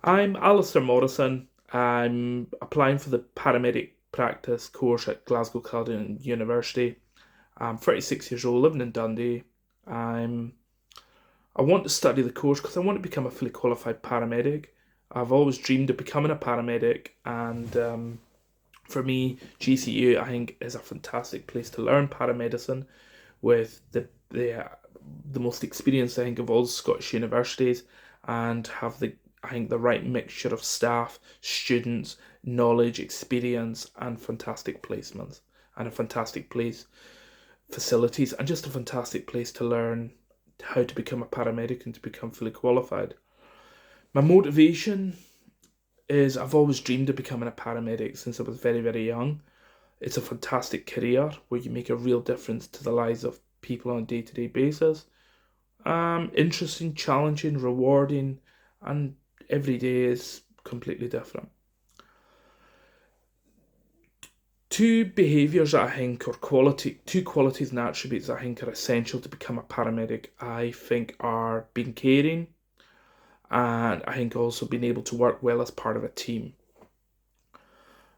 I'm Alasdair Morrison. I'm applying for the paramedic practice course at Glasgow Caledonian University. I'm 36 years old, living in Dundee. I'm I want to study the course because I want to become a fully qualified paramedic. I've always dreamed of becoming a paramedic, and for me, GCU I think is a fantastic place to learn paramedicine with the most experience I think of all Scottish universities, and have the I think the right mixture of staff, students, knowledge, experience, and fantastic placements, and a fantastic place, facilities, and just a fantastic place to learn how to become a paramedic and to become fully qualified. My motivation is I've always dreamed of becoming a paramedic since I was very, very young. It's a fantastic career where you make a real difference to the lives of people on a day to day basis. Interesting, challenging, rewarding, and every day is completely different. Two qualities and attributes that I think are essential to become a paramedic, I think, are being caring, and I think also being able to work well as part of a team.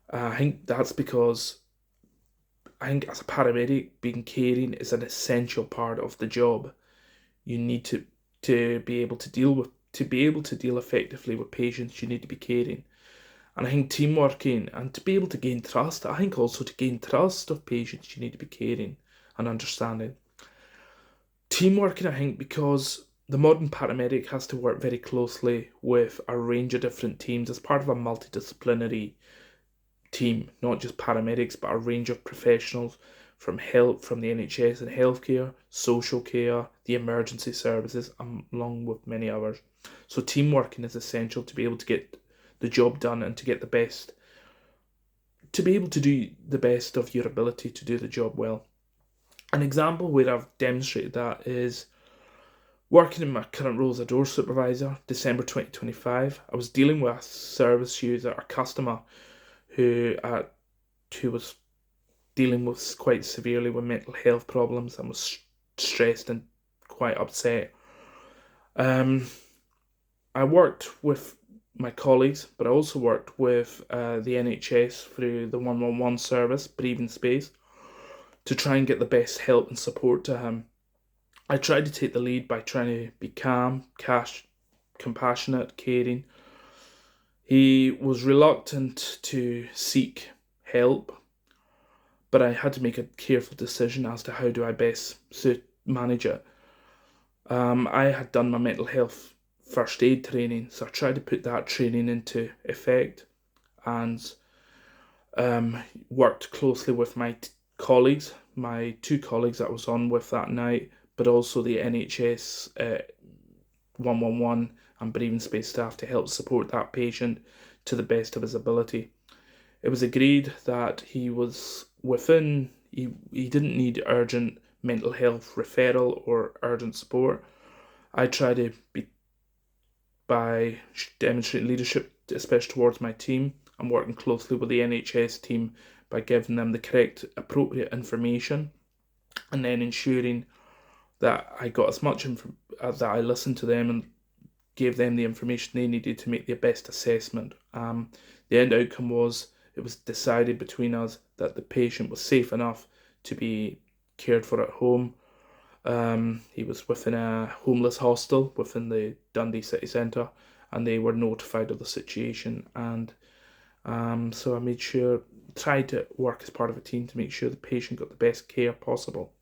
I think that's because I think as a paramedic, being caring is an essential part of the job. You need to be able to deal effectively with patients. You need to be caring, and I think teamworking and to be able to gain trust. I think also to gain trust of patients, you need to be caring and understanding. Teamworking, I think, because the modern paramedic has to work very closely with a range of different teams as part of a multidisciplinary team, not just paramedics, but a range of professionals from help from the NHS and healthcare, social care, the emergency services, along with many others. So teamworking is essential to be able to get the job done and to get the best, to be able to do the best of your ability to do the job well. An example where I've demonstrated that is working in my current role as a door supervisor, December 2025. I was dealing with a service user, a customer who was dealing with quite severely with mental health problems and was stressed and quite upset. I worked with my colleagues, but I also worked with the NHS through the 111 service, Breathing Space, to try and get the best help and support to him. I tried to take the lead by trying to be calm, compassionate, caring. He was reluctant to seek help, but I had to make a careful decision as to how do I best manage it. I had done my mental health first aid training, so I tried to put that training into effect and worked closely with my colleagues, my two colleagues that I was on with that night, but also the NHS 111 and breathing space staff to help support that patient to the best of his ability. It was agreed that he didn't need urgent mental health referral or urgent support. I try to be by demonstrating leadership, especially towards my team, and working closely with the NHS team by giving them the correct, appropriate information, and then ensuring that I got as much that I listened to them and gave them the information they needed to make their best assessment. The end outcome was it was decided between us that the patient was safe enough to be cared for at home. He was within a homeless hostel within the Dundee city centre, and they were notified of the situation. And so I tried to work as part of a team to make sure the patient got the best care possible.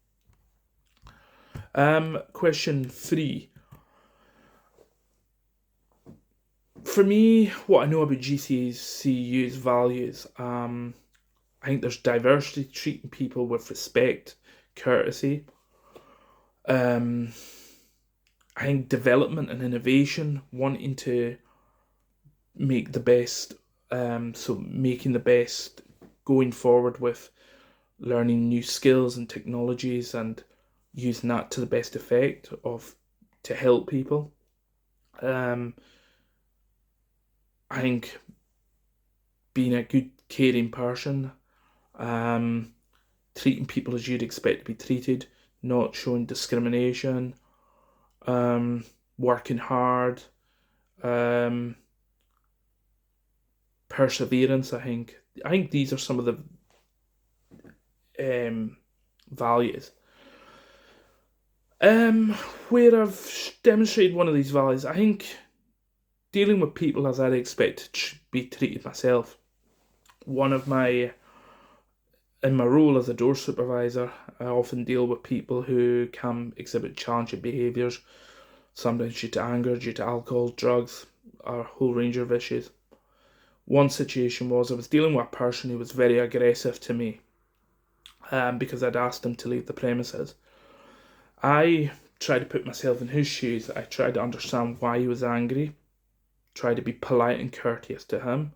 Question 3. For me, what I know about GCU's values, I think there's diversity, treating people with respect, courtesy. I think development and innovation, wanting to make the best, so making the best, going forward with learning new skills and technologies and using that to the best effect to help people. I think being a good caring person, treating people as you'd expect to be treated, not showing discrimination, working hard, perseverance. I think these are some of the values. Where I've demonstrated one of these values, I think dealing with people as I'd expect to be treated myself. In my role as a door supervisor, I often deal with people who can exhibit challenging behaviours, sometimes due to anger, due to alcohol, drugs, or a whole range of issues. One situation was I was dealing with a person who was very aggressive to me because I'd asked him to leave the premises. I tried to put myself in his shoes. I tried to understand why he was angry, tried to be polite and courteous to him,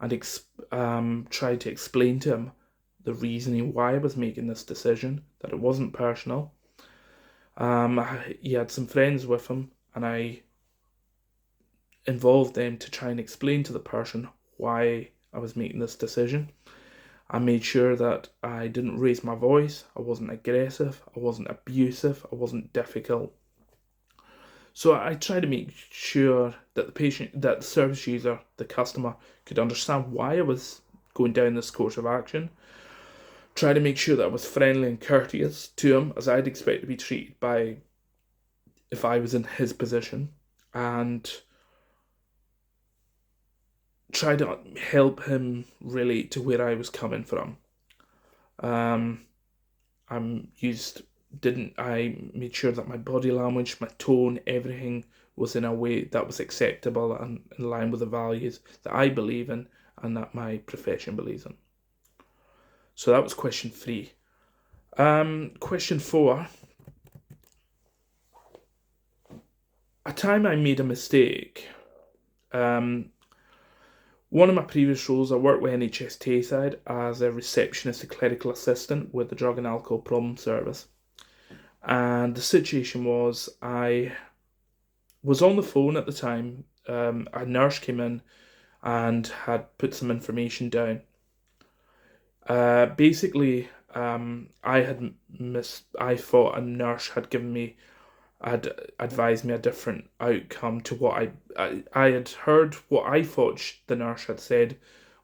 and tried to explain to him the reasoning why I was making this decision, that it wasn't personal. He had some friends with him, and I involved them to try and explain to the person why I was making this decision. I made sure that I didn't raise my voice, I wasn't aggressive, I wasn't abusive, I wasn't difficult. So I tried to make sure that the service user, the customer, could understand why I was going down this course of action. Try to make sure that I was friendly and courteous to him, as I'd expect to be treated by if I was in his position, and try to help him relate to where I was coming from. I made sure that my body language, my tone, everything was in a way that was acceptable and in line with the values that I believe in and that my profession believes in. So that was question 3. Question 4. A time I made a mistake. One of my previous roles, I worked with NHS Tayside as a receptionist, a clerical assistant with the Drug and Alcohol Problem Service. And the situation was, I was on the phone at the time. A nurse came in and had put some information down. Basically, I thought a nurse had advised me a different outcome to what I had heard. What I thought the nurse had said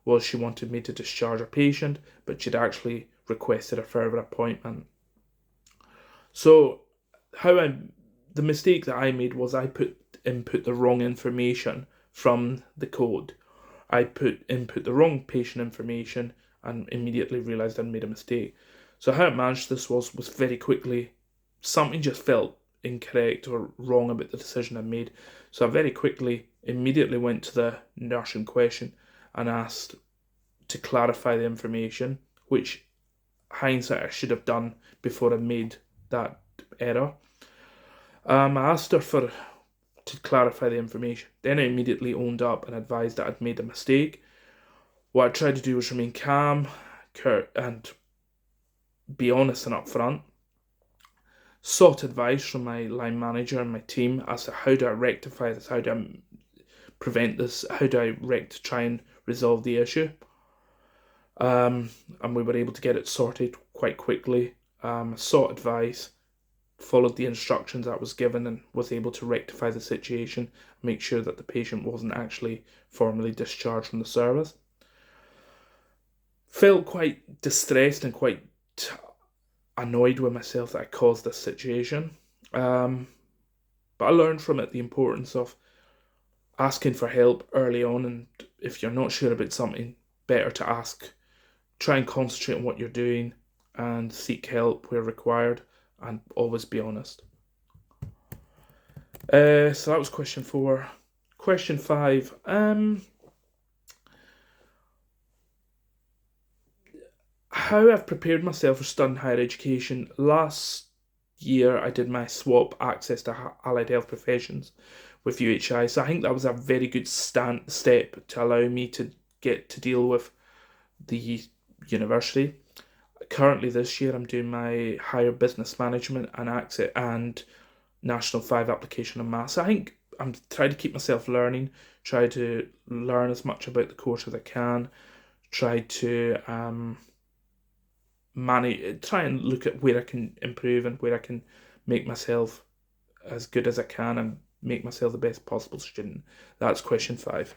was she wanted me to discharge a patient, but she'd actually requested a further appointment. So the mistake that I made was I input the wrong information from the code. I input the wrong patient information and immediately realised I'd made a mistake. So how I managed this was very quickly, something just felt incorrect or wrong about the decision I made. So I very quickly, immediately went to the nurse in question and asked to clarify the information, which hindsight I should have done before I made that error. I asked her to clarify the information. Then I immediately owned up and advised that I'd made a mistake. What I tried to do was remain calm, and be honest and upfront. Sought advice from my line manager and my team as to how do I rectify this, how do I prevent this, how do I try and resolve the issue. And we were able to get it sorted quite quickly. Sought advice, followed the instructions that was given, and was able to rectify the situation, make sure that the patient wasn't actually formally discharged from the service. Felt quite distressed and quite annoyed with myself that I caused this situation. But I learned from it the importance of asking for help early on, and if you're not sure about something, better to ask. Try and concentrate on what you're doing and seek help where required, and always be honest. So that was question 4. Question 5. How I've prepared myself for studying higher education. Last year I did my swap access to allied health professions with UHI, so I think that was a very good step to allow me to get to deal with the university. Currently this year I'm doing my higher business management and National 5 application and maths. I think I'm trying to keep myself learning, try to learn as much about the course as I can, try to try and look at where I can improve and where I can make myself as good as I can and make myself the best possible student. That's question 5.